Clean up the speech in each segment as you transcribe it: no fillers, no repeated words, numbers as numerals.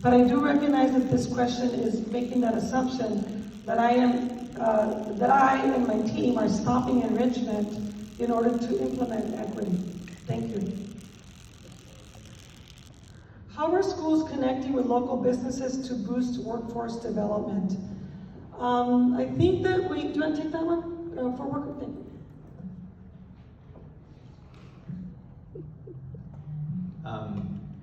But I do recognize that this question is making that assumption that I and my team are stopping enrichment in order to implement equity. Thank you. How are schools connecting with local businesses to boost workforce development? I think that do you want to take that one for work? Thank you.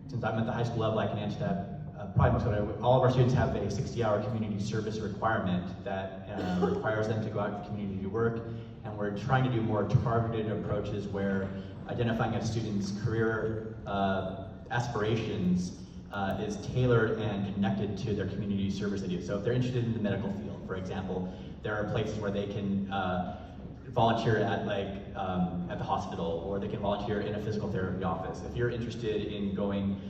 Since I'm at the high school level, I can answer that probably most of it. All of our students have a 60-hour community service requirement that requires them to go out to the community to work, and we're trying to do more targeted approaches where identifying a student's career aspirations is tailored and connected to their community service they do. So if they're interested in the medical field, for example, there are places where they can volunteer at at the hospital, or they can volunteer in a physical therapy office. If you're interested in going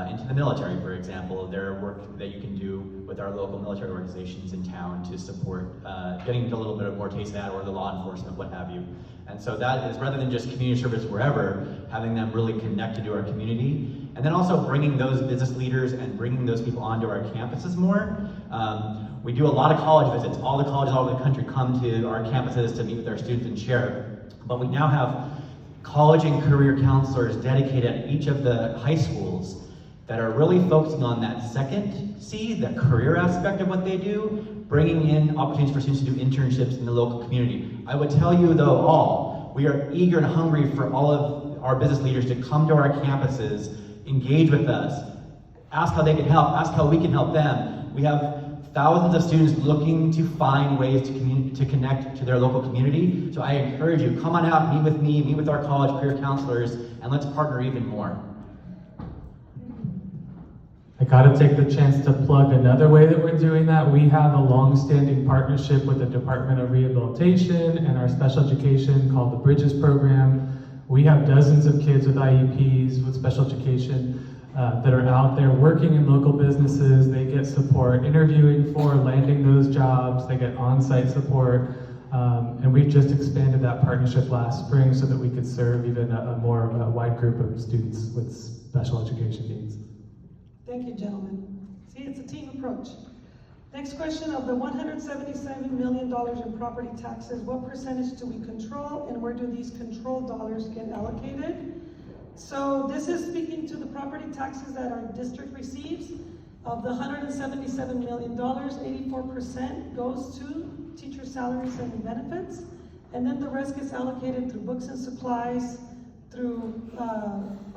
into the military, for example, there are work that you can do with our local military organizations in town to support getting a little bit of more taste of that, or the law enforcement, what have you. And so that is, rather than just community service wherever, having them really connected to our community, and then also bringing those business leaders and bringing those people onto our campuses more. We do a lot of college visits. All the colleges all over the country come to our campuses to meet with our students and share. But we now have college and career counselors dedicated at each of the high schools that are really focusing on that second C, the career aspect of what they do, bringing in opportunities for students to do internships in the local community. I would tell you though, we are eager and hungry for all of our business leaders to come to our campuses, engage with us, ask how they can help, ask how we can help them. We have thousands of students looking to find ways to connect to their local community. So I encourage you, come on out, meet with me, meet with our college career counselors, and let's partner even more. I gotta take the chance to plug another way that we're doing that. We have a long-standing partnership with the Department of Rehabilitation and our special education called the Bridges Program. We have dozens of kids with IEPs, with special education, that are out there working in local businesses. They get support interviewing for landing those jobs. They get on-site support. And we've just expanded that partnership last spring so that we could serve even a more wide group of students with special education needs. Thank you, gentlemen. See, it's a team approach. Next question, of the $177 million in property taxes, what percentage do we control, and where do these control dollars get allocated? So this is speaking to the property taxes that our district receives. Of the $177 million, 84% goes to teacher salaries and benefits, and then the rest gets allocated through books and supplies, through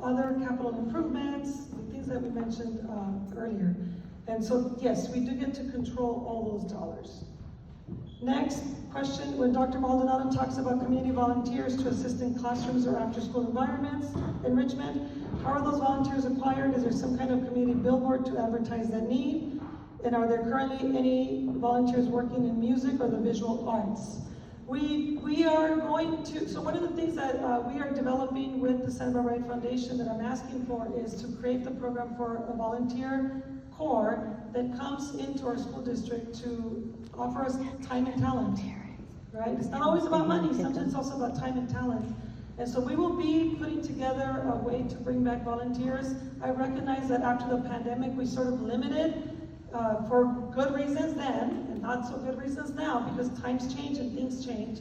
other capital improvements, the things that we mentioned earlier. And so, yes, we do get to control all those dollars. Next question, when Dr. Maldonado talks about community volunteers to assist in classrooms or after-school environments, enrichment, how are those volunteers acquired? Is there some kind of community billboard to advertise that need? And are there currently any volunteers working in music or the visual arts? We are going to, so one of the things that we are developing with the Santa Barbara Right Foundation that I'm asking for is to create the program for a volunteer corps that comes into our school district to offer us time and talent, right? It's not always about money, sometimes it's also about time and talent. And so we will be putting together a way to bring back volunteers. I recognize that after the pandemic, we sort of limited for good reasons then, and not so good reasons now, because times change and things change.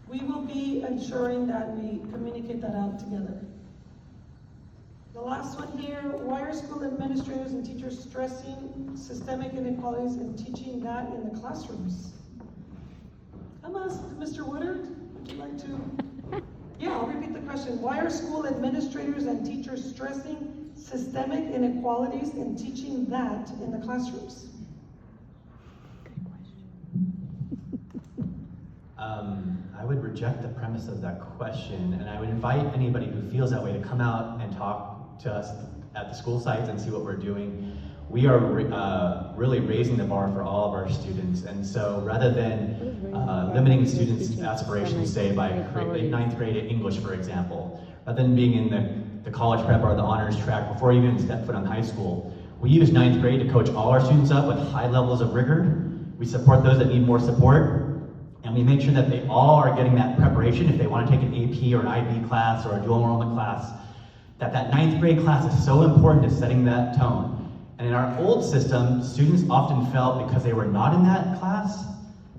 We will be ensuring that we communicate that out together. The last one here, why are school administrators and teachers stressing systemic inequalities and teaching that in the classrooms? I'm asking Mr. Woodard, would you like to? Yeah, I'll repeat the question. Why are school administrators and teachers stressing systemic inequalities and teaching that in the classrooms? I would reject the premise of that question, and I would invite anybody who feels that way to come out and talk to us at the school sites and see what we're doing. We are really raising the bar for all of our students, and so rather than limiting students' aspirations, say by ninth grade English, for example, rather than being in the college prep or the honors track before you even step foot on high school, we use ninth grade to coach all our students up with high levels of rigor. We support those that need more support, and we make sure that they all are getting that preparation if they want to take an AP or an IB class or a dual enrollment class, that ninth grade class is so important to setting that tone. And in our old system, students often felt because they were not in that class,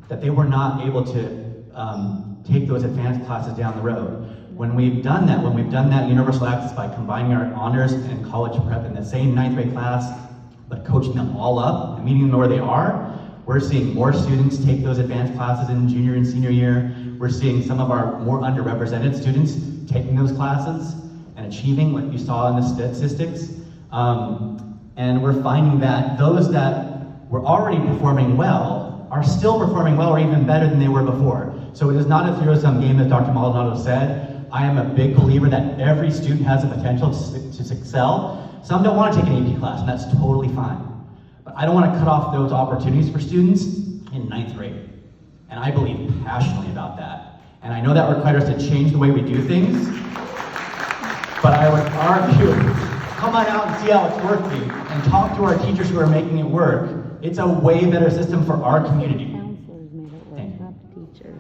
that they were not able to take those advanced classes down the road. When we've done that universal access by combining our honors and college prep in the same 9th grade class, but coaching them all up and meeting them where they are, we're seeing more students take those advanced classes in junior and senior year. We're seeing some of our more underrepresented students taking those classes and achieving what you saw in the statistics. And we're finding that those that were already performing well are still performing well or even better than they were before. So it is not a zero-sum game, as Dr. Maldonado said. I am a big believer that every student has the potential to excel. Some don't want to take an AP class, and that's totally fine. But I don't want to cut off those opportunities for students in 9th grade. And I believe passionately about that. And I know that requires us to change the way we do things, but I would argue, come on out and see how it's working, and talk to our teachers who are making it work. It's a way better system for our community. Counselors made it work, not the teachers.